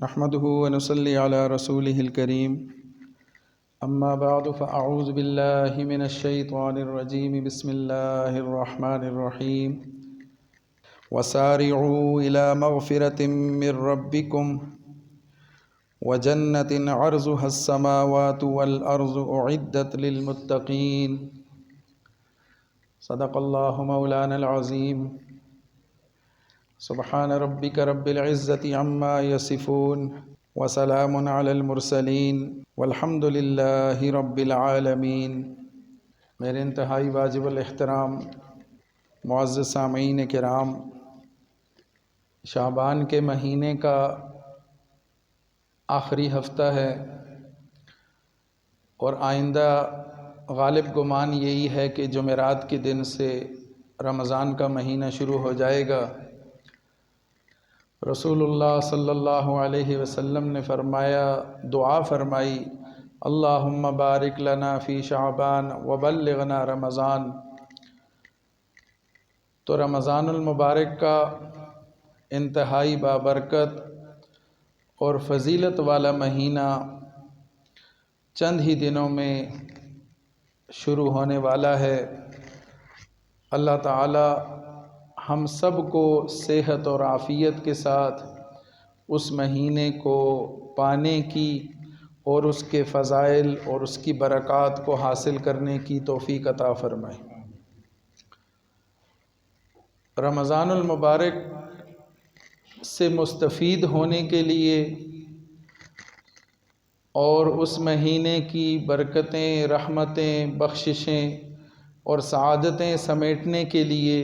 نحمده ونصلي على رسوله الكريم اما بعد فاعوذ بالله من الشيطان الرجيم بسم الله الرحمن الرحيم وسارعوا الى مغفرة من ربكم وجنة عرضها السماوات والارض اعدت للمتقين صدق الله مولانا العظيم سبحان ربك رب العزة عما يصفون وسلام على المرسلين والحمد لله رب العالمين۔ میرے انتہائی واجب الاحترام معزز سامعین کرام، شعبان کے مہینے کا آخری ہفتہ ہے اور آئندہ غالب گمان یہی ہے کہ جمعرات کے دن سے رمضان کا مہینہ شروع ہو جائے گا۔ رسول اللہ صلی اللہ علیہ وسلم نے فرمایا، دعا فرمائی، اللہم بارک لنا فی شعبان وبلغنا رمضان۔ تو رمضان المبارک کا انتہائی بابرکت اور فضیلت والا مہینہ چند ہی دنوں میں شروع ہونے والا ہے۔ اللہ تعالی ہم سب کو صحت اور عافیت کے ساتھ اس مہینے کو پانے کی اور اس کے فضائل اور اس کی برکات کو حاصل کرنے کی توفیق عطا فرمائے۔ رمضان المبارک سے مستفید ہونے کے لیے اور اس مہینے کی برکتیں، رحمتیں، بخششیں اور سعادتیں سمیٹنے کے لیے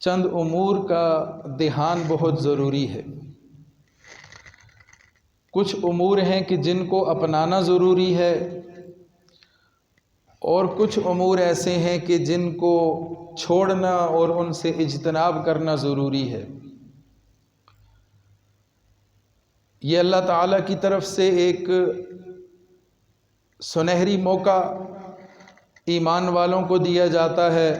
چند امور کا دھیان بہت ضروری ہے۔ کچھ امور ہیں کہ جن کو اپنانا ضروری ہے اور کچھ امور ایسے ہیں کہ جن کو چھوڑنا اور ان سے اجتناب کرنا ضروری ہے۔ یہ اللہ تعالیٰ کی طرف سے ایک سنہری موقع ایمان والوں کو دیا جاتا ہے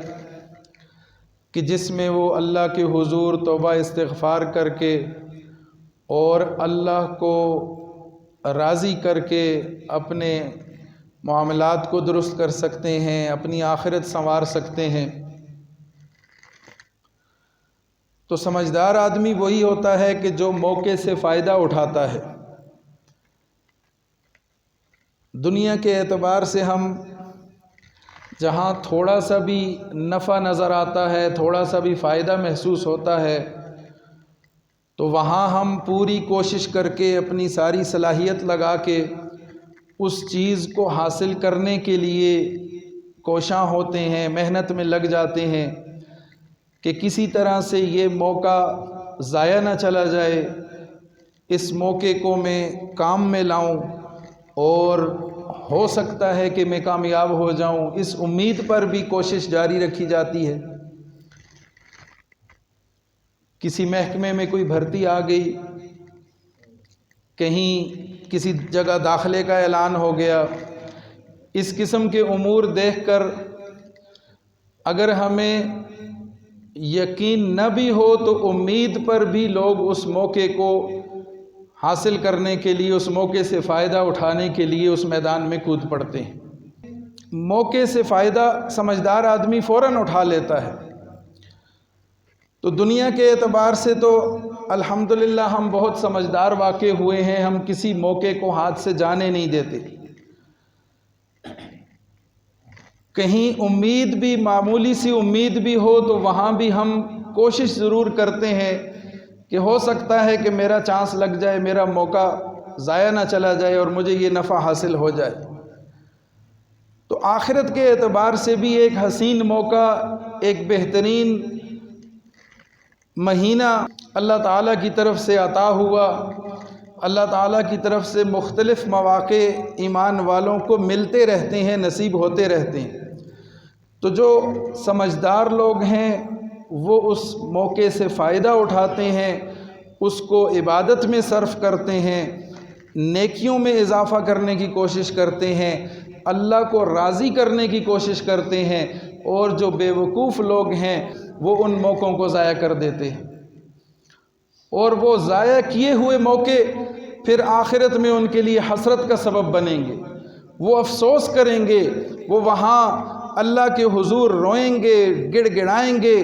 کہ جس میں وہ اللہ کے حضور توبہ استغفار کر کے اور اللہ کو راضی کر کے اپنے معاملات کو درست کر سکتے ہیں، اپنی آخرت سنوار سکتے ہیں۔ تو سمجھدار آدمی وہی ہوتا ہے کہ جو موقع سے فائدہ اٹھاتا ہے۔ دنیا کے اعتبار سے ہم جہاں تھوڑا سا بھی نفع نظر آتا ہے، تھوڑا سا بھی فائدہ محسوس ہوتا ہے، تو وہاں ہم پوری کوشش کر کے اپنی ساری صلاحیت لگا کے اس چیز کو حاصل کرنے کے لیے کوشاں ہوتے ہیں، محنت میں لگ جاتے ہیں کہ کسی طرح سے یہ موقع ضائع نہ چلا جائے، اس موقع کو میں کام میں لاؤں اور ہو سکتا ہے کہ میں کامیاب ہو جاؤں، اس امید پر بھی کوشش جاری رکھی جاتی ہے۔ کسی محکمے میں کوئی بھرتی آ گئی، کہیں کسی جگہ داخلے کا اعلان ہو گیا، اس قسم کے امور دیکھ کر اگر ہمیں یقین نہ بھی ہو تو امید پر بھی لوگ اس موقع کو حاصل کرنے کے لیے، اس موقع سے فائدہ اٹھانے کے لیے اس میدان میں کود پڑتے ہیں۔ موقع سے فائدہ سمجھدار آدمی فوراً اٹھا لیتا ہے۔ تو دنیا کے اعتبار سے تو الحمدللہ ہم بہت سمجھدار واقع ہوئے ہیں، ہم کسی موقع کو ہاتھ سے جانے نہیں دیتے۔ کہیں امید بھی، معمولی سی امید بھی ہو تو وہاں بھی ہم کوشش ضرور کرتے ہیں کہ ہو سکتا ہے کہ میرا چانس لگ جائے، میرا موقع ضائع نہ چلا جائے اور مجھے یہ نفع حاصل ہو جائے۔ تو آخرت کے اعتبار سے بھی ایک حسین موقع، ایک بہترین مہینہ اللہ تعالیٰ کی طرف سے عطا ہوا۔ اللہ تعالیٰ کی طرف سے مختلف مواقع ایمان والوں کو ملتے رہتے ہیں، نصیب ہوتے رہتے ہیں۔ تو جو سمجھدار لوگ ہیں وہ اس موقع سے فائدہ اٹھاتے ہیں، اس کو عبادت میں صرف کرتے ہیں، نیکیوں میں اضافہ کرنے کی کوشش کرتے ہیں، اللہ کو راضی کرنے کی کوشش کرتے ہیں، اور جو بے وقوف لوگ ہیں وہ ان موقعوں کو ضائع کر دیتے ہیں۔ اور وہ ضائع کیے ہوئے موقع پھر آخرت میں ان کے لیے حسرت کا سبب بنیں گے، وہ افسوس کریں گے، وہ وہاں اللہ کے حضور روئیں گے، گڑ گڑائیں گے،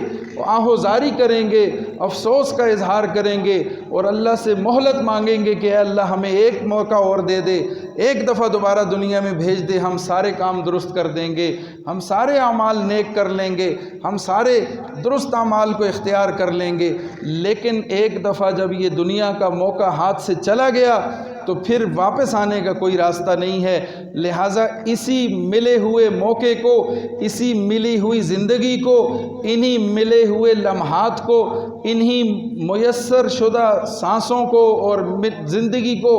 آہوزاری کریں گے، افسوس کا اظہار کریں گے اور اللہ سے مہلت مانگیں گے کہ اے اللہ ہمیں ایک موقع اور دے دے، ایک دفعہ دوبارہ دنیا میں بھیج دے، ہم سارے کام درست کر دیں گے، ہم سارے اعمال نیک کر لیں گے، ہم سارے درست اعمال کو اختیار کر لیں گے۔ لیکن ایک دفعہ جب یہ دنیا کا موقع ہاتھ سے چلا گیا تو پھر واپس آنے کا کوئی راستہ نہیں ہے۔ لہٰذا اسی ملے ہوئے موقع کو، اسی ملی ہوئی زندگی کو، انہی ملے ہوئے لمحات کو، انہی میسر شدہ سانسوں کو اور زندگی کو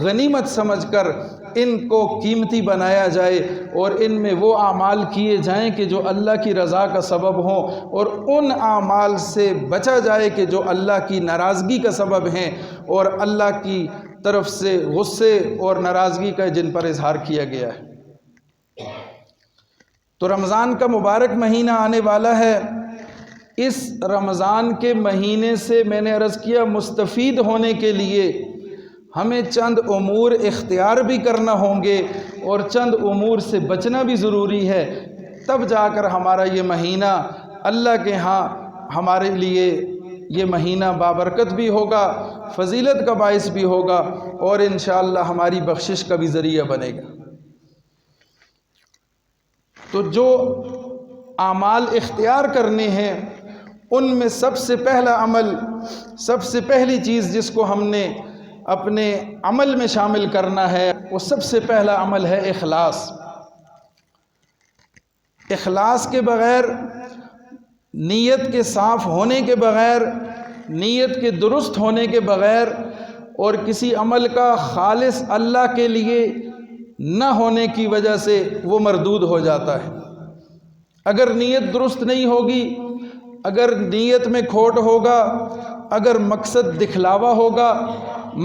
غنیمت سمجھ کر ان کو قیمتی بنایا جائے اور ان میں وہ اعمال کیے جائیں کہ جو اللہ کی رضا کا سبب ہوں، اور ان اعمال سے بچا جائے کہ جو اللہ کی ناراضگی کا سبب ہیں اور اللہ کی طرف سے غصے اور ناراضگی کا جن پر اظہار کیا گیا ہے۔ تو رمضان کا مبارک مہینہ آنے والا ہے۔ اس رمضان کے مہینے سے میں نے عرض کیا مستفید ہونے کے لیے ہمیں چند امور اختیار بھی کرنا ہوں گے اور چند امور سے بچنا بھی ضروری ہے، تب جا کر ہمارا یہ مہینہ اللہ کے ہاں ہمارے لیے یہ مہینہ بابرکت بھی ہوگا، فضیلت کا باعث بھی ہوگا اور انشاءاللہ ہماری بخشش کا بھی ذریعہ بنے گا۔ تو جو اعمال اختیار کرنے ہیں ان میں سب سے پہلا عمل، سب سے پہلی چیز جس کو ہم نے اپنے عمل میں شامل کرنا ہے وہ سب سے پہلا عمل ہے اخلاص۔ اخلاص کے بغیر، نیت کے صاف ہونے کے بغیر، نیت کے درست ہونے کے بغیر اور کسی عمل کا خالص اللہ کے لیے نہ ہونے کی وجہ سے وہ مردود ہو جاتا ہے۔ اگر نیت درست نہیں ہوگی، اگر نیت میں کھوٹ ہوگا، اگر مقصد دکھلاوا ہوگا،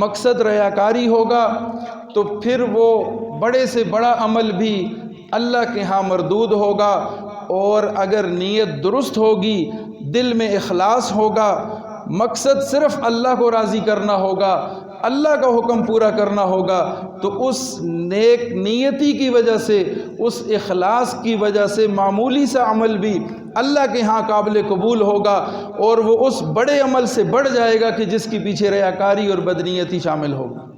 مقصد ریاکاری ہوگا، تو پھر وہ بڑے سے بڑا عمل بھی اللہ کے ہاں مردود ہوگا۔ اور اگر نیت درست ہوگی، دل میں اخلاص ہوگا، مقصد صرف اللہ کو راضی کرنا ہوگا، اللہ کا حکم پورا کرنا ہوگا، تو اس نیک نیتی کی وجہ سے، اس اخلاص کی وجہ سے معمولی سا عمل بھی اللہ کے ہاں قابل قبول ہوگا اور وہ اس بڑے عمل سے بڑھ جائے گا کہ جس کی پیچھے ریاکاری اور بدنیتی شامل ہوگی۔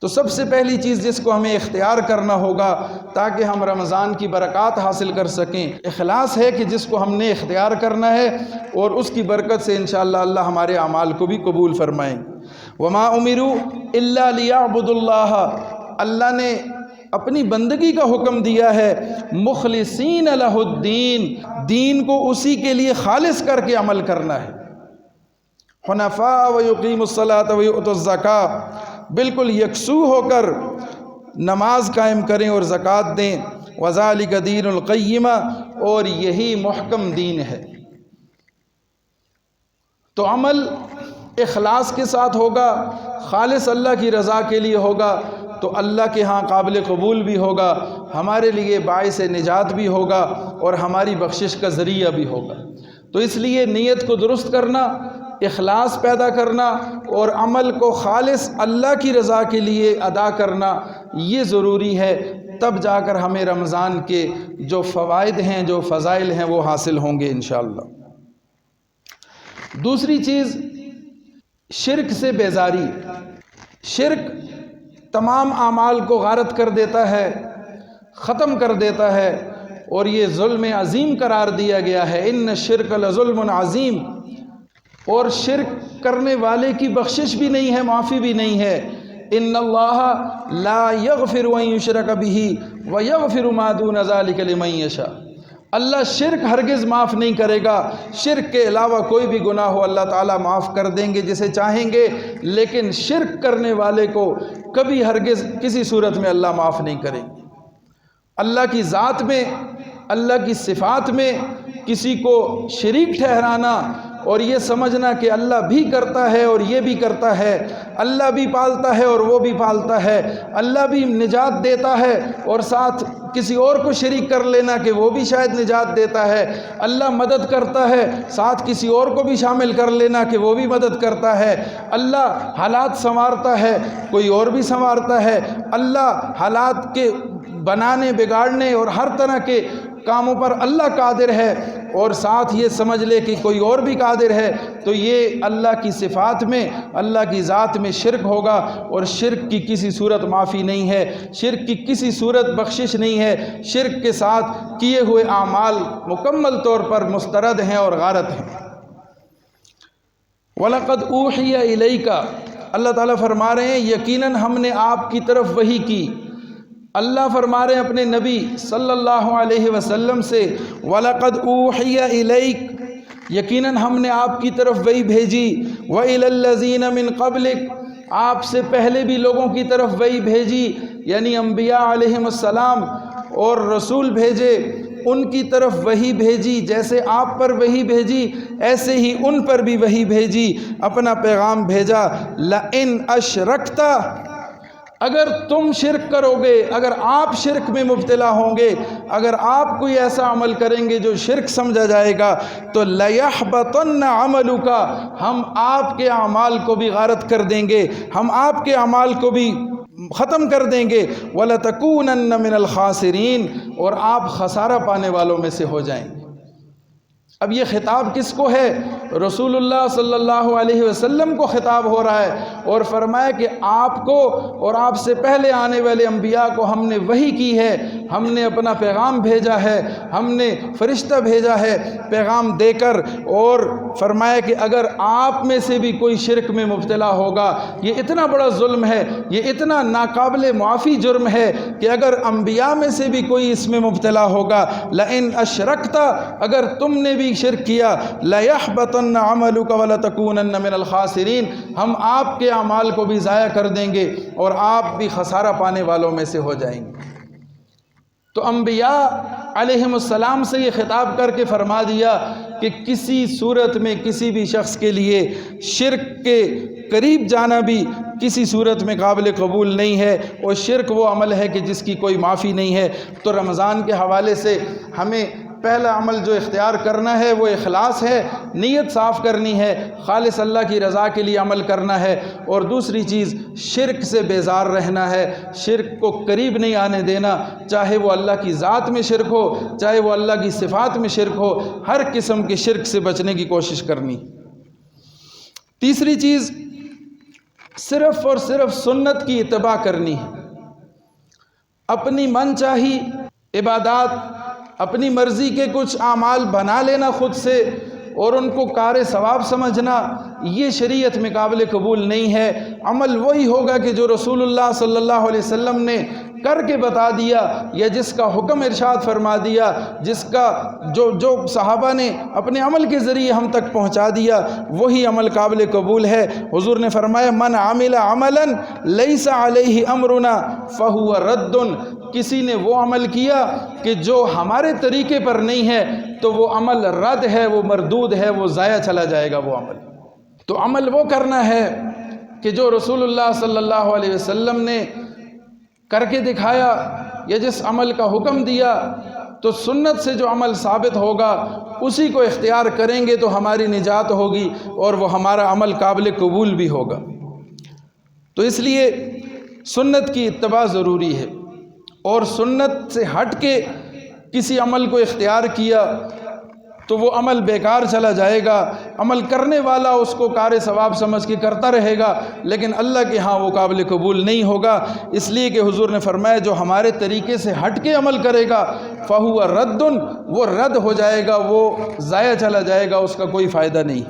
تو سب سے پہلی چیز جس کو ہمیں اختیار کرنا ہوگا تاکہ ہم رمضان کی برکات حاصل کر سکیں، اخلاص ہے کہ جس کو ہم نے اختیار کرنا ہے اور اس کی برکت سے انشاءاللہ اللہ ہمارے اعمال کو بھی قبول فرمائیں۔ وما امروا الا ليعبدوا اللہ، اللہ نے اپنی بندگی کا حکم دیا ہے مخلصین لہ الدین، دین کو اسی کے لیے خالص کر کے عمل کرنا ہے۔ حنفاء ویقیموا الصلاۃ ویؤتوا الزکاۃ، بالکل یکسو ہو کر نماز قائم کریں اور زکوٰۃ دیں۔ وذالک دین القیمہ، اور یہی محکم دین ہے۔ تو عمل اخلاص کے ساتھ ہوگا، خالص اللہ کی رضا کے لیے ہوگا تو اللہ کے ہاں قابل قبول بھی ہوگا، ہمارے لیے باعث نجات بھی ہوگا اور ہماری بخشش کا ذریعہ بھی ہوگا۔ تو اس لیے نیت کو درست کرنا، اخلاص پیدا کرنا اور عمل کو خالص اللہ کی رضا کے لیے ادا کرنا یہ ضروری ہے، تب جا کر ہمیں رمضان کے جو فوائد ہیں، جو فضائل ہیں وہ حاصل ہوں گے انشاءاللہ۔ دوسری چیز شرک سے بیزاری۔ شرک تمام اعمال کو غارت کر دیتا ہے، ختم کر دیتا ہے اور یہ ظلم عظیم قرار دیا گیا ہے۔ ان الشرک لظلم عظیم، اور شرک کرنے والے کی بخشش بھی نہیں ہے، معافی بھی نہیں ہے۔ ان اللہ لا یغفر ان یشرک بہ ویغفر ما دون ذلک لمن یشاء، اللہ شرک ہرگز معاف نہیں کرے گا، شرک کے علاوہ کوئی بھی گناہ ہو اللہ تعالیٰ معاف کر دیں گے جسے چاہیں گے، لیکن شرک کرنے والے کو کبھی ہرگز کسی صورت میں اللہ معاف نہیں کریں گے۔ اللہ کی ذات میں، اللہ کی صفات میں کسی کو شریک ٹھہرانا اور یہ سمجھنا کہ اللہ بھی کرتا ہے اور یہ بھی کرتا ہے، اللہ بھی پالتا ہے اور وہ بھی پالتا ہے، اللہ بھی نجات دیتا ہے اور ساتھ کسی اور کو شریک کر لینا کہ وہ بھی شاید نجات دیتا ہے، اللہ مدد کرتا ہے ساتھ کسی اور کو بھی شامل کر لینا کہ وہ بھی مدد کرتا ہے، اللہ حالات سنوارتا ہے کوئی اور بھی سنوارتا ہے، اللہ حالات کے بنانے بگاڑنے اور ہر طرح کے کاموں پر اللہ قادر ہے، اور ساتھ یہ سمجھ لے کہ کوئی اور بھی قادر ہے، تو یہ اللہ کی صفات میں اللہ کی ذات میں شرک ہوگا، اور شرک کی کسی صورت معافی نہیں ہے، شرک کی کسی صورت بخشش نہیں ہے، شرک کے ساتھ کیے ہوئے اعمال مکمل طور پر مسترد ہیں اور غارت ہیں۔ وَلَقَدْ أُوحِيَ إِلَيْكَ، اللہ تعالیٰ فرما رہے ہیں یقیناً ہم نے آپ کی طرف وحی کی۔ اللہ فرما رہے ہیں اپنے نبی صلی اللہ علیہ وسلم سے، وَلَقَدْ أُوحِيَ إِلَيْكَ، یقیناً ہم نے آپ کی طرف وحی بھیجی، وَإِلَى الَّذِينَ مِن قَبْلِكَ، آپ سے پہلے بھی لوگوں کی طرف وحی بھیجی، یعنی انبیاء علیہم السلام اور رسول بھیجے، ان کی طرف وحی بھیجی، جیسے آپ پر وحی بھیجی ایسے ہی ان پر بھی وحی بھیجی، اپنا پیغام بھیجا۔ لَإِنْ أَشْرَكْتَ، اگر تم شرک کرو گے، اگر آپ شرک میں مبتلا ہوں گے، اگر آپ کوئی ایسا عمل کریں گے جو شرک سمجھا جائے گا، تو لَيَحْبَطَنَّ عَمَلُكَ، ہم آپ کے اعمال کو بھی غارت کر دیں گے، ہم آپ کے اعمال کو بھی ختم کر دیں گے، وَلَتَكُونَنَّ مِنَ الْخَاسِرِينَ، اور آپ خسارہ پانے والوں میں سے ہو جائیں گے۔ اب یہ خطاب کس کو ہے؟ رسول اللہ صلی اللہ علیہ وسلم کو خطاب ہو رہا ہے، اور فرمایا کہ آپ کو اور آپ سے پہلے آنے والے انبیاء کو ہم نے وحی کی ہے، ہم نے اپنا پیغام بھیجا ہے، ہم نے فرشتہ بھیجا ہے پیغام دے کر، اور فرمایا کہ اگر آپ میں سے بھی کوئی شرک میں مبتلا ہوگا، یہ اتنا بڑا ظلم ہے، یہ اتنا ناقابل معافی جرم ہے کہ اگر انبیاء میں سے بھی کوئی اس میں مبتلا ہوگا، لَإِنْ أَشْرَكْتَ، اگر تم نے بھی شرک کیا، لَيَحْبَطَنَّ عَمَلُكَ وَلَتَكُونَنَّ مِنَ الْخَاسِرِينَ، ہم آپ کے اعمال کو بھی ضائع کر دیں گے اور آپ بھی خسارہ پانے والوں میں سے ہو جائیں گے۔ تو انبیاء علیہم السلام سے یہ خطاب کر کے فرما دیا کہ کسی صورت میں کسی بھی شخص کے لیے شرک کے قریب جانا بھی کسی صورت میں قابل قبول نہیں ہے، اور شرک وہ عمل ہے کہ جس کی کوئی معافی نہیں ہے۔ تو رمضان کے حوالے سے ہمیں پہلا عمل جو اختیار کرنا ہے وہ اخلاص ہے، نیت صاف کرنی ہے، خالص اللہ کی رضا کے لیے عمل کرنا ہے، اور دوسری چیز شرک سے بیزار رہنا ہے، شرک کو قریب نہیں آنے دینا، چاہے وہ اللہ کی ذات میں شرک ہو، چاہے وہ اللہ کی صفات میں شرک ہو، ہر قسم کے شرک سے بچنے کی کوشش کرنی۔ تیسری چیز صرف اور صرف سنت کی اتباع کرنی ہے، اپنی من چاہی عبادات، اپنی مرضی کے کچھ اعمال بنا لینا خود سے اور ان کو کار ثواب سمجھنا، یہ شریعت میں قابل قبول نہیں ہے۔ عمل وہی ہوگا کہ جو رسول اللہ صلی اللہ علیہ وسلم نے کر کے بتا دیا، یا جس کا حکم ارشاد فرما دیا، جس کا جو صحابہ نے اپنے عمل کے ذریعے ہم تک پہنچا دیا، وہی عمل قابل قبول ہے۔ حضور نے فرمایا من عمل عملا لیس علیہ امرنا فہو رد، کسی نے وہ عمل کیا کہ جو ہمارے طریقے پر نہیں ہے تو وہ عمل رد ہے، وہ مردود ہے، وہ ضائع چلا جائے گا وہ عمل۔ تو عمل وہ کرنا ہے کہ جو رسول اللہ صلی اللہ علیہ وسلم نے کر کے دکھایا، یا جس عمل کا حکم دیا، تو سنت سے جو عمل ثابت ہوگا اسی کو اختیار کریں گے تو ہماری نجات ہوگی اور وہ ہمارا عمل قابل قبول بھی ہوگا۔ تو اس لیے سنت کی اتباع ضروری ہے، اور سنت سے ہٹ کے کسی عمل کو اختیار کیا تو وہ عمل بیکار چلا جائے گا، عمل کرنے والا اس کو کار ثواب سمجھ کے کرتا رہے گا، لیکن اللہ کے ہاں وہ قابل قبول نہیں ہوگا۔ اس لیے کہ حضور نے فرمایا جو ہمارے طریقے سے ہٹ کے عمل کرے گا فہو رد، وہ رد ہو جائے گا، وہ ضائع چلا جائے گا، اس کا کوئی فائدہ نہیں۔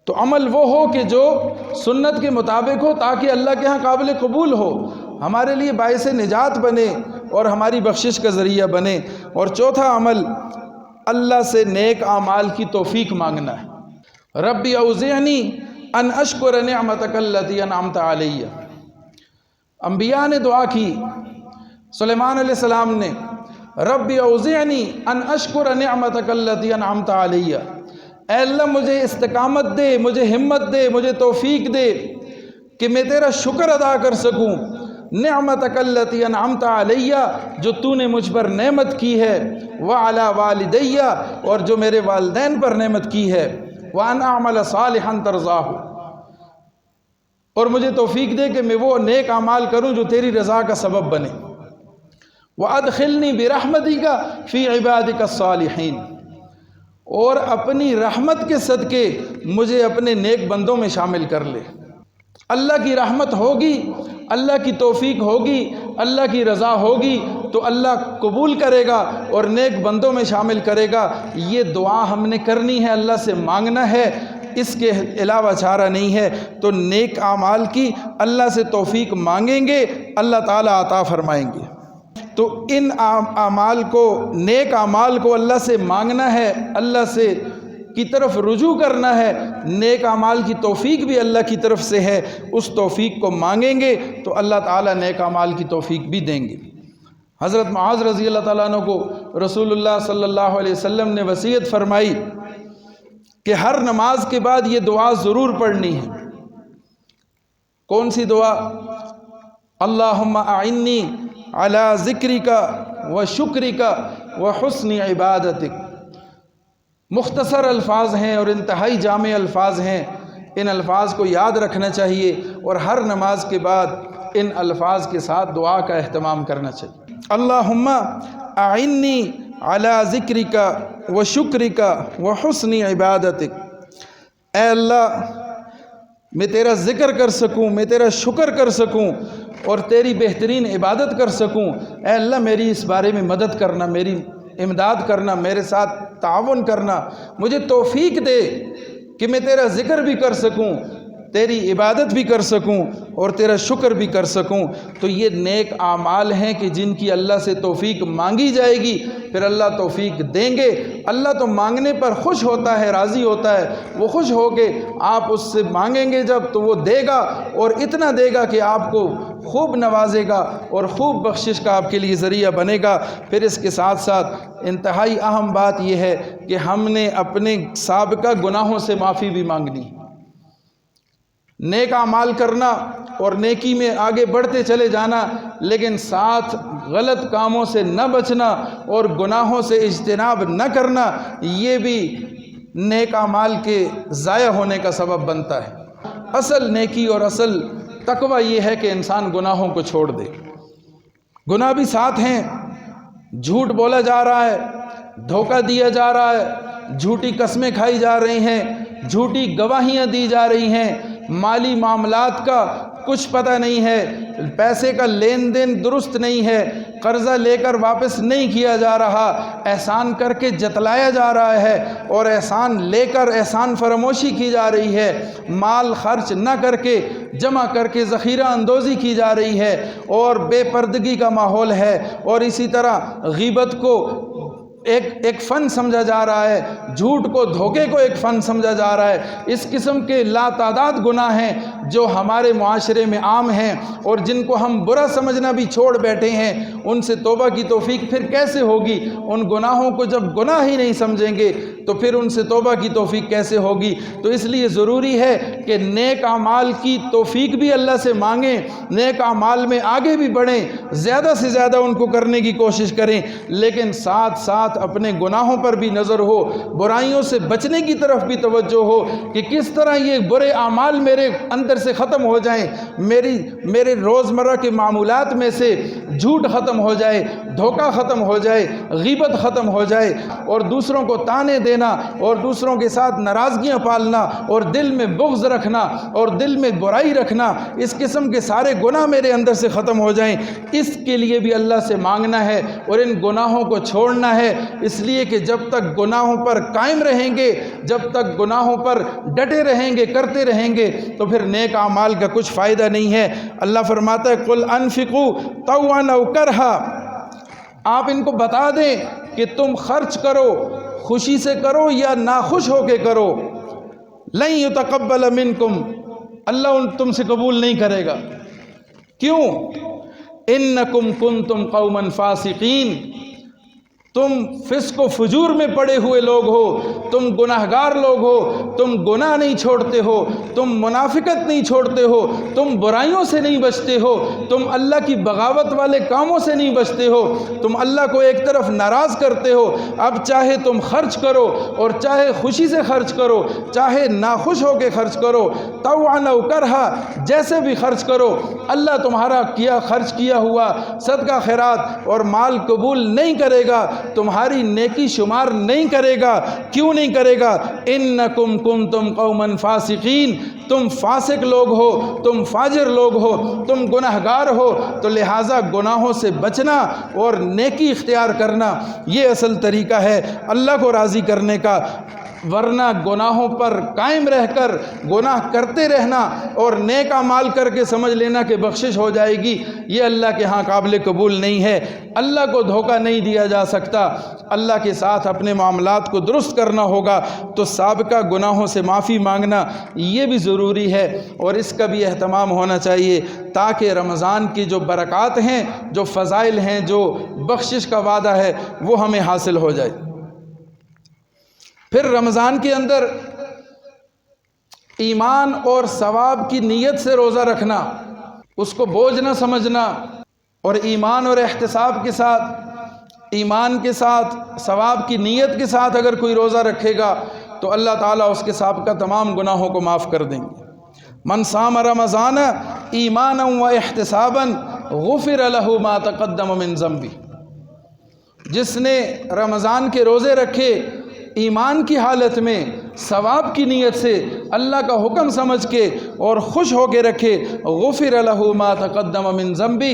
تو عمل وہ ہو کہ جو سنت کے مطابق ہو، تاکہ اللہ کے ہاں قابل قبول ہو، ہمارے لیے باعث نجات بنے اور ہماری بخشش کا ذریعہ بنے۔ اور چوتھا عمل اللہ سے نیک اعمال کی توفیق مانگنا ہے۔ ربی اوزعنی ان اشکر نعمتک التی انعمت علی، انبیاء نے دعا کی، سلیمان علیہ السلام نے ربی اوزعنی ان اشکر نعمتک التی انعمت علی، اے اللہ مجھے استقامت دے، مجھے ہمت دے، مجھے توفیق دے کہ میں تیرا شکر ادا کر سکوں۔ نعمتک التی انعمت علی، جو تو نے مجھ پر نعمت کی ہے، وعلی والدی، اور جو میرے والدین پر نعمت کی ہے، وان اعمل صالحا ترضاہ، اور مجھے توفیق دے کہ میں وہ نیک اعمال کروں جو تیری رضا کا سبب بنے۔ وادخلنی برحمتک فی عبادک الصالحین، اور اپنی رحمت کے صدقے مجھے اپنے نیک بندوں میں شامل کر لے۔ اللہ کی رحمت ہوگی، اللہ کی توفیق ہوگی، اللہ کی رضا ہوگی تو اللہ قبول کرے گا اور نیک بندوں میں شامل کرے گا۔ یہ دعا ہم نے کرنی ہے، اللہ سے مانگنا ہے، اس کے علاوہ چارہ نہیں ہے۔ تو نیک اعمال کی اللہ سے توفیق مانگیں گے، اللہ تعالیٰ عطا فرمائیں گے۔ تو ان اعمال کو، نیک اعمال کو اللہ سے مانگنا ہے، اللہ سے کی طرف رجوع کرنا ہے۔ نیک اعمال کی توفیق بھی اللہ کی طرف سے ہے، اس توفیق کو مانگیں گے تو اللہ تعالیٰ نیک اعمال کی توفیق بھی دیں گے۔ حضرت معاذ رضی اللہ تعالیٰ عنہ کو رسول اللہ صلی اللہ علیہ وسلم نے وصیت فرمائی کہ ہر نماز کے بعد یہ دعا ضرور پڑھنی ہے۔ کون سی دعا؟ اللہم اعنی علی ذکرک و شکرک و حسن عبادتک۔ مختصر الفاظ ہیں اور انتہائی جامع الفاظ ہیں، ان الفاظ کو یاد رکھنا چاہیے اور ہر نماز کے بعد ان الفاظ کے ساتھ دعا کا اہتمام کرنا چاہیے۔ اللہم اعنی علی ذکرک و شکرک و حسن عبادتک، اے اللہ میں تیرا ذکر کر سکوں، میں تیرا شکر کر سکوں اور تیری بہترین عبادت کر سکوں۔ اے اللہ میری اس بارے میں مدد کرنا، میری امداد کرنا، میرے ساتھ تعاون کرنا، مجھے توفیق دے کہ میں تیرا ذکر بھی کر سکوں، تیری عبادت بھی کر سکوں اور تیرا شکر بھی کر سکوں۔ تو یہ نیک اعمال ہیں کہ جن کی اللہ سے توفیق مانگی جائے گی، پھر اللہ توفیق دیں گے۔ اللہ تو مانگنے پر خوش ہوتا ہے، راضی ہوتا ہے، وہ خوش ہو کے آپ اس سے مانگیں گے جب تو وہ دے گا، اور اتنا دے گا کہ آپ کو خوب نوازے گا اور خوب بخشش کا آپ کے لیے ذریعہ بنے گا۔ پھر اس کے ساتھ ساتھ انتہائی اہم بات یہ ہے کہ ہم نے اپنے سابقہ گناہوں سے معافی بھی مانگنی ہے۔ نیک اعمال کرنا اور نیکی میں آگے بڑھتے چلے جانا، لیکن ساتھ غلط کاموں سے نہ بچنا اور گناہوں سے اجتناب نہ کرنا، یہ بھی نیک اعمال کے ضائع ہونے کا سبب بنتا ہے۔ اصل نیکی اور اصل تقوی یہ ہے کہ انسان گناہوں کو چھوڑ دے۔ گناہ بھی ساتھ ہیں، جھوٹ بولا جا رہا ہے، دھوکہ دیا جا رہا ہے، جھوٹی قسمیں کھائی جا رہی ہیں، جھوٹی گواہیاں دی جا رہی ہیں، مالی معاملات کا کچھ پتہ نہیں ہے، پیسے کا لین دین درست نہیں ہے، قرضہ لے کر واپس نہیں کیا جا رہا، احسان کر کے جتلایا جا رہا ہے اور احسان لے کر احسان فراموشی کی جا رہی ہے، مال خرچ نہ کر کے جمع کر کے ذخیرہ اندوزی کی جا رہی ہے اور بے پردگی کا ماحول ہے، اور اسی طرح غیبت کو ایک فن سمجھا جا رہا ہے، جھوٹ کو، دھوکے کو ایک فن سمجھا جا رہا ہے۔ اس قسم کے لاتعداد گناہ ہیں جو ہمارے معاشرے میں عام ہیں اور جن کو ہم برا سمجھنا بھی چھوڑ بیٹھے ہیں۔ ان سے توبہ کی توفیق پھر کیسے ہوگی؟ ان گناہوں کو جب گناہ ہی نہیں سمجھیں گے تو پھر ان سے توبہ کی توفیق کیسے ہوگی؟ تو اس لیے ضروری ہے کہ نیک اعمال کی توفیق بھی اللہ سے مانگیں، نیک اعمال میں آگے بھی بڑھیں، زیادہ سے زیادہ ان کو کرنے کی کوشش کریں، لیکن ساتھ ساتھ اپنے گناہوں پر بھی نظر ہو، برائیوں سے بچنے کی طرف بھی توجہ ہو کہ کس طرح یہ برے اعمال میرے اندر سے ختم ہو جائیں، میرے روزمرہ کے معمولات میں سے جھوٹ ختم ہو جائے، دھوکہ ختم ہو جائے، غیبت ختم ہو جائے، اور دوسروں کو تانے دینا اور دوسروں کے ساتھ ناراضگیاں پالنا اور دل میں بغض رکھنا اور دل میں برائی رکھنا، اس قسم کے سارے گناہ میرے اندر سے ختم ہو جائیں۔ اس کے لیے بھی اللہ سے مانگنا ہے اور ان گناہوں کو چھوڑنا ہے، اس لیے کہ جب تک گناہوں پر قائم رہیں گے، جب تک گناہوں پر ڈٹے رہیں گے، کرتے رہیں گے، تو پھر نیک اعمال کا کچھ فائدہ نہیں ہے۔ اللہ فرماتا ہے قُلْ أَنفِقُوا طَوْعًا أَوْ كَرْهًا، آپ ان کو بتا دیں کہ تم خرچ کرو، خوشی سے کرو یا ناخوش ہو کے کرو، لَن يُتَقَبَّلَ مِنْكُمْ، اللہ تم سے قبول نہیں کرے گا۔ کیوں؟ إِنَّكُمْ كُنْتُمْ قَوْمًا فَاسِقِينَ، تم فسق و فجور میں پڑے ہوئے لوگ ہو، تم گناہگار لوگ ہو، تم گناہ نہیں چھوڑتے ہو، تم منافقت نہیں چھوڑتے ہو، تم برائیوں سے نہیں بچتے ہو، تم اللہ کی بغاوت والے کاموں سے نہیں بچتے ہو، تم اللہ کو ایک طرف ناراض کرتے ہو۔ اب چاہے تم خرچ کرو اور چاہے خوشی سے خرچ کرو، چاہے ناخوش ہو کے خرچ کرو، طوعا او کرہا، جیسے بھی خرچ کرو، اللہ تمہارا خرچ کیا ہوا صدقہ خیرات اور مال قبول نہیں کرے گا، تمہاری نیکی شمار نہیں کرے گا۔ کیوں نہیں کرے گا؟ انکم کنتم قوما فاسقین، تم فاسق لوگ ہو، تم فاجر لوگ ہو، تم گناہگار ہو، تو لہٰذا گناہوں سے بچنا اور نیکی اختیار کرنا یہ اصل طریقہ ہے اللہ کو راضی کرنے کا، ورنہ گناہوں پر قائم رہ کر گناہ کرتے رہنا اور نیک اعمال کر کے سمجھ لینا کہ بخشش ہو جائے گی، یہ اللہ کے ہاں قابل قبول نہیں ہے۔ اللہ کو دھوکہ نہیں دیا جا سکتا، اللہ کے ساتھ اپنے معاملات کو درست کرنا ہوگا تو سابقہ گناہوں سے معافی مانگنا یہ بھی ضروری ہے، اور اس کا بھی اہتمام ہونا چاہیے تاکہ رمضان کی جو برکات ہیں، جو فضائل ہیں، جو بخشش کا وعدہ ہے، وہ ہمیں حاصل ہو جائے۔ پھر رمضان کے اندر ایمان اور ثواب کی نیت سے روزہ رکھنا، اس کو بوجھ نہ سمجھنا، اور ایمان اور احتساب کے ساتھ، ایمان کے ساتھ، ثواب کی نیت کے ساتھ اگر کوئی روزہ رکھے گا تو اللہ تعالیٰ اس کے سابقہ تمام گناہوں کو معاف کر دیں گے۔ من صام رمضان ایمانا و احتسابا غفر له ما تقدم من ذنبہ، جس نے رمضان کے روزے رکھے ایمان کی حالت میں، ثواب کی نیت سے، اللہ کا حکم سمجھ کے اور خوش ہو کے رکھے، غفر له ما تقدم من ذنبہ،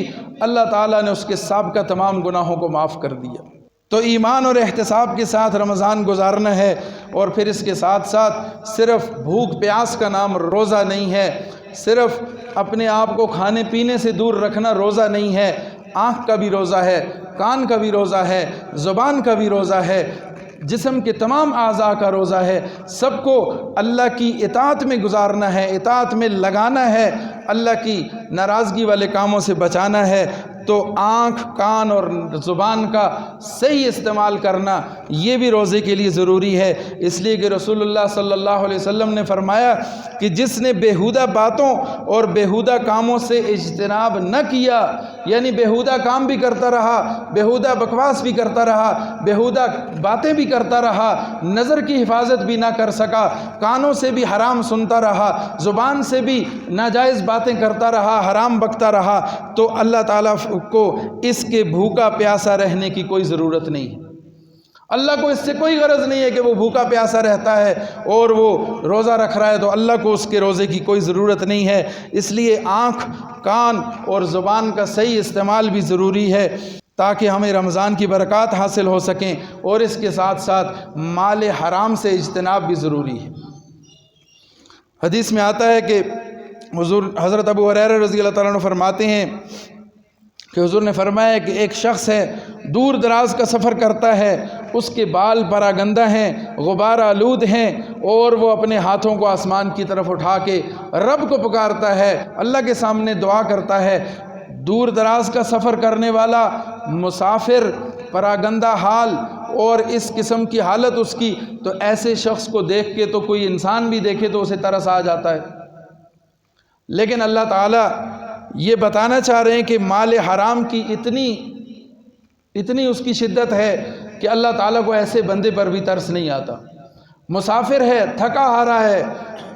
اللہ تعالیٰ نے اس کے سابقہ تمام گناہوں کو معاف کر دیا۔ تو ایمان اور احتساب کے ساتھ رمضان گزارنا ہے، اور پھر اس کے ساتھ ساتھ صرف بھوک پیاس کا نام روزہ نہیں ہے، صرف اپنے آپ کو کھانے پینے سے دور رکھنا روزہ نہیں ہے، آنکھ کا بھی روزہ ہے، کان کا بھی روزہ ہے، زبان کا بھی روزہ ہے، جسم کے تمام اعضاء کا روزہ ہے۔ سب کو اللہ کی اطاعت میں گزارنا ہے، اطاعت میں لگانا ہے، اللہ کی ناراضگی والے کاموں سے بچانا ہے۔ تو آنکھ، کان اور زبان کا صحیح استعمال کرنا یہ بھی روزے کے لیے ضروری ہے، اس لیے کہ رسول اللہ صلی اللہ علیہ وسلم نے فرمایا کہ جس نے بیہودہ باتوں اور بیہودہ کاموں سے اجتناب نہ کیا، یعنی بیہودہ کام بھی کرتا رہا، بیہودہ بکواس بھی کرتا رہا، بیہودہ باتیں بھی کرتا رہا، نظر کی حفاظت بھی نہ کر سکا، کانوں سے بھی حرام سنتا رہا، زبان سے بھی ناجائز باتیں کرتا رہا، حرام بکتا رہا، تو اللہ تعالیٰ کو اس کے بھوکا پیاسا رہنے کی کوئی ضرورت نہیں ہے۔ اللہ کو اس سے کوئی غرض نہیں ہے کہ وہ بھوکا پیاسا رہتا ہے اور وہ روزہ رکھ رہا ہے، تو اللہ کو اس کے روزے کی کوئی ضرورت نہیں ہے۔ اس لیے آنکھ، کان اور زبان کا صحیح استعمال بھی ضروری ہے تاکہ ہمیں رمضان کی برکات حاصل ہو سکیں، اور اس کے ساتھ ساتھ مال حرام سے اجتناب بھی ضروری ہے۔ حدیث میں آتا ہے کہ حضرت ابو ہریرہ رضی اللہ تعالیٰ عنہ فرماتے ہیں کہ حضور نے فرمایا کہ ایک شخص ہے، دور دراز کا سفر کرتا ہے، اس کے بال پراگندہ ہیں، غبار آلود ہیں، اور وہ اپنے ہاتھوں کو آسمان کی طرف اٹھا کے رب کو پکارتا ہے، اللہ کے سامنے دعا کرتا ہے۔ دور دراز کا سفر کرنے والا مسافر، پراگندہ حال اور اس قسم کی حالت اس کی، تو ایسے شخص کو دیکھ کے تو کوئی انسان بھی دیکھے تو اسے ترس آ جاتا ہے، لیکن اللہ تعالیٰ یہ بتانا چاہ رہے ہیں کہ مال حرام کی اتنی اس کی شدت ہے کہ اللہ تعالیٰ کو ایسے بندے پر بھی ترس نہیں آتا۔ مسافر ہے، تھکا ہارا ہے،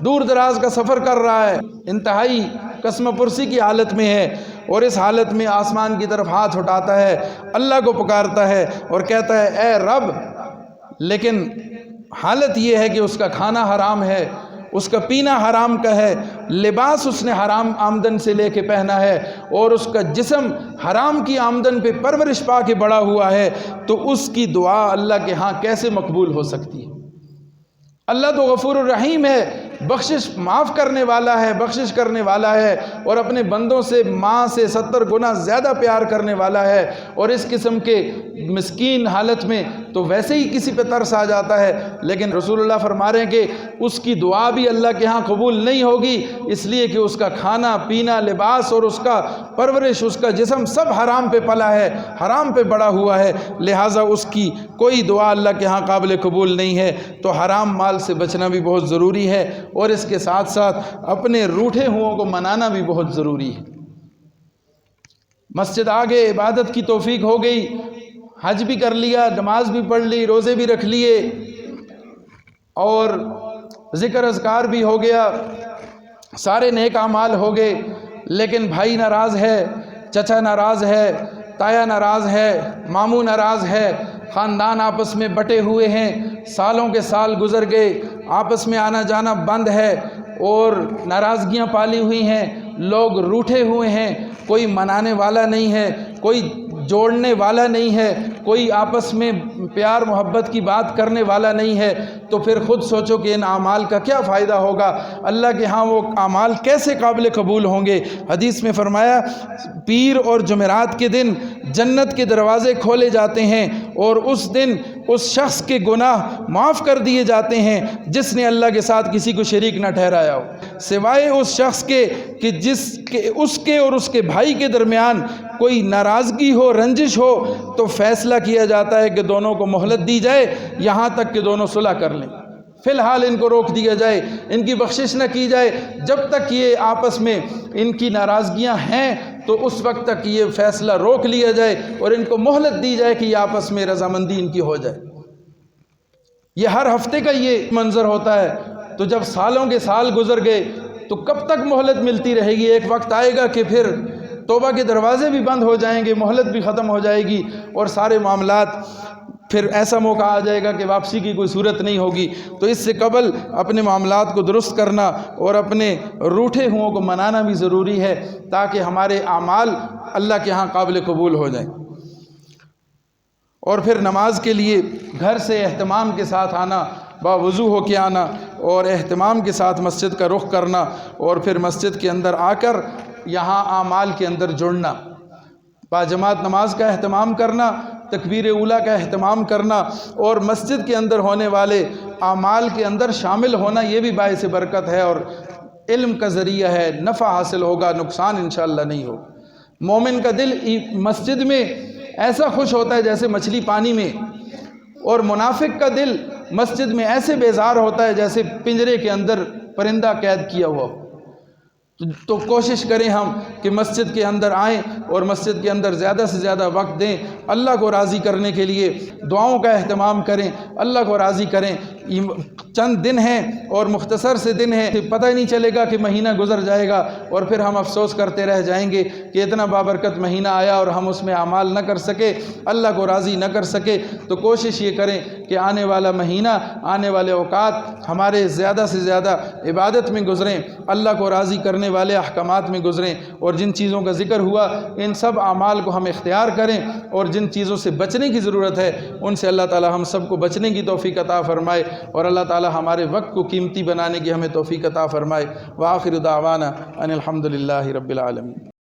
دور دراز کا سفر کر رہا ہے، انتہائی قسم پرسی کی حالت میں ہے، اور اس حالت میں آسمان کی طرف ہاتھ اٹھاتا ہے، اللہ کو پکارتا ہے اور کہتا ہے اے رب، لیکن حالت یہ ہے کہ اس کا کھانا حرام ہے، اس کا پینا حرام کا ہے، لباس اس نے حرام آمدن سے لے کے پہنا ہے، اور اس کا جسم حرام کی آمدن پہ پرورش پا کے بڑا ہوا ہے، تو اس کی دعا اللہ کے ہاں کیسے مقبول ہو سکتی ہے؟ اللہ تو غفور الرحیم ہے، بخشش معاف کرنے والا ہے، بخشش کرنے والا ہے، اور اپنے بندوں سے ماں سے 70 گنا زیادہ پیار کرنے والا ہے، اور اس قسم کے مسکین حالت میں تو ویسے ہی کسی پہ ترس آ جاتا ہے، لیکن رسول اللہ فرما رہے ہیں کہ اس کی دعا بھی اللہ کے ہاں قبول نہیں ہوگی، اس لیے کہ اس کا کھانا پینا، لباس اور اس کا پرورش، اس کا جسم سب حرام پہ پلا ہے، حرام پہ بڑا ہوا ہے، لہٰذا اس کی کوئی دعا اللہ کے ہاں قابل قبول نہیں ہے۔ تو حرام مال سے بچنا بھی بہت ضروری ہے، اور اس کے ساتھ ساتھ اپنے روٹھے ہوں کو منانا بھی بہت ضروری ہے۔ مسجد آگے، عبادت کی توفیق ہو گئی، حج بھی کر لیا، نماز بھی پڑھ لی، روزے بھی رکھ لیے، اور ذکر اذکار بھی ہو گیا، سارے نیک اعمال ہو گئے، لیکن بھائی ناراض ہے، چچا ناراض ہے، تایا ناراض ہے، ماموں ناراض ہے، خاندان آپس میں بٹے ہوئے ہیں، سالوں کے سال گزر گئے، آپس میں آنا جانا بند ہے، اور ناراضگیاں پالی ہوئی ہیں، لوگ روٹھے ہوئے ہیں، کوئی منانے والا نہیں ہے، کوئی جوڑنے والا نہیں ہے، کوئی آپس میں پیار محبت کی بات کرنے والا نہیں ہے، تو پھر خود سوچو کہ ان اعمال کا کیا فائدہ ہوگا، اللہ کے ہاں وہ اعمال کیسے قابل قبول ہوں گے۔ حدیث میں فرمایا پیر اور جمعرات کے دن جنت کے دروازے کھولے جاتے ہیں، اور اس دن اس شخص کے گناہ معاف کر دیے جاتے ہیں جس نے اللہ کے ساتھ کسی کو شریک نہ ٹھہرایا ہو، سوائے اس شخص کے کہ اس کے اور اس کے بھائی کے درمیان کوئی ناراضگی ہو، رنجش ہو، تو فیصلہ کیا جاتا ہے کہ دونوں کو مہلت دی جائے یہاں تک کہ دونوں صلح کر لیں، فی الحال ان کو روک دیا جائے، ان کی بخشش نہ کی جائے، جب تک یہ آپس میں ان کی ناراضگیاں ہیں تو اس وقت تک یہ فیصلہ روک لیا جائے اور ان کو مہلت دی جائے کہ یہ آپس میں رضامندی ان کی ہو جائے۔ یہ ہر ہفتے کا یہ منظر ہوتا ہے، تو جب سالوں کے سال گزر گئے تو کب تک مہلت ملتی رہے گی؟ ایک وقت آئے گا کہ پھر توبہ کے دروازے بھی بند ہو جائیں گے، مہلت بھی ختم ہو جائے گی، اور سارے معاملات پھر ایسا موقع آ جائے گا کہ واپسی کی کوئی صورت نہیں ہوگی۔ تو اس سے قبل اپنے معاملات کو درست کرنا اور اپنے روٹھے ہوں کو منانا بھی ضروری ہے، تاکہ ہمارے اعمال اللہ کے ہاں قابل قبول ہو جائیں۔ اور پھر نماز کے لیے گھر سے اہتمام کے ساتھ آنا، باوضو ہو کے آنا، اور اہتمام کے ساتھ مسجد کا رخ کرنا، اور پھر مسجد کے اندر آ کر یہاں اعمال کے اندر جڑنا، باجماعت نماز کا اہتمام کرنا، تکبیر اولیٰ کا اہتمام کرنا، اور مسجد کے اندر ہونے والے اعمال کے اندر شامل ہونا، یہ بھی باعث برکت ہے اور علم کا ذریعہ ہے، نفع حاصل ہوگا، نقصان انشاءاللہ نہیں ہو۔ مومن کا دل مسجد میں ایسا خوش ہوتا ہے جیسے مچھلی پانی میں، اور منافق کا دل مسجد میں ایسے بیزار ہوتا ہے جیسے پنجرے کے اندر پرندہ قید کیا ہوا۔ تو کوشش کریں ہم کہ مسجد کے اندر آئیں اور مسجد کے اندر زیادہ سے زیادہ وقت دیں، اللہ کو راضی کرنے کے لیے دعاؤں کا اہتمام کریں، اللہ کو راضی کریں۔ چند دن ہیں اور مختصر سے دن ہیں، پتہ ہی نہیں چلے گا کہ مہینہ گزر جائے گا، اور پھر ہم افسوس کرتے رہ جائیں گے کہ اتنا بابرکت مہینہ آیا اور ہم اس میں اعمال نہ کر سکے، اللہ کو راضی نہ کر سکے۔ تو کوشش یہ کریں کہ آنے والا مہینہ، آنے والے اوقات ہمارے زیادہ سے زیادہ عبادت میں گزریں، اللہ کو راضی کرنے والے احکامات میں گزریں، اور جن چیزوں کا ذکر ہوا ان سب اعمال کو ہم اختیار کریں، اور جن چیزوں سے بچنے کی ضرورت ہے ان سے اللہ تعالی ہم سب کو بچنے کی توفیق عطا فرمائے، اور اللہ تعالی ہمارے وقت کو قیمتی بنانے کی ہمیں توفیق عطا فرمائے۔ وآخر دعوانا ان الحمد للہ رب العالمین۔